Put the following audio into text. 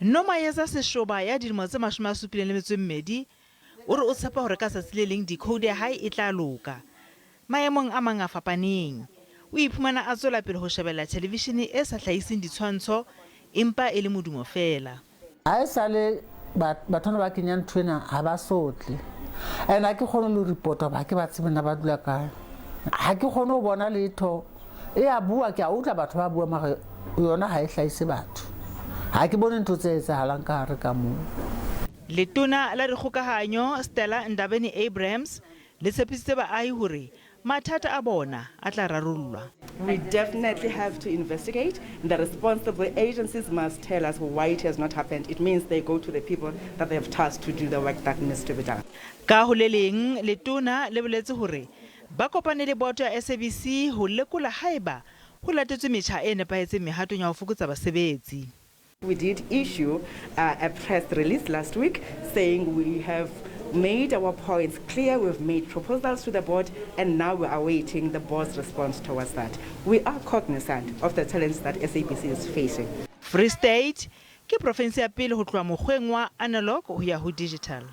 Noma ya seshoba ya dilemo tse 72 o re o tshepa hore ka tsatsi le leng decode ya hae e tla loka maemong a mang a fapaneng. O iphumana a tswela pele ho shebella televishene e sa hlahiseng ditshwantsho empa e le modumo fela. A sale batho ba kenyang twena ha ba sotle and ha ke kgone le report ba ke ba tsebana ba dula kae. Ha ke kgone ho bona letho e a bua ke a utla batho ba bua mara yona ha e hlahise batho. Ha ke bone ntho tse etsahalang ka hare ka moo. Letona la dikgokahanyo Stella Ndabeni-Abrahams le tshepisitse baahi hore mathata a bona a tla rarollwa. We definitely have to investigate. The responsible agencies must tell us why it has not happened. It means they go to the people that they have tasked to do the work that needs to be done. Ka ho le leng letona le boletse hore ba kopane le boto ya SABC ho lekola haeba ho latetswe metjha e nepahetseng mehatong ya ho fokotsa basebetsi. We did issue a press release last week saying we have made our points clear, we've made proposals to the board, and now we're awaiting the board's response towards that. We are cognizant of the challenges that SABC is facing. Free State ke province ya pele ho tloha mokgweng wa analog ho ya ho digital.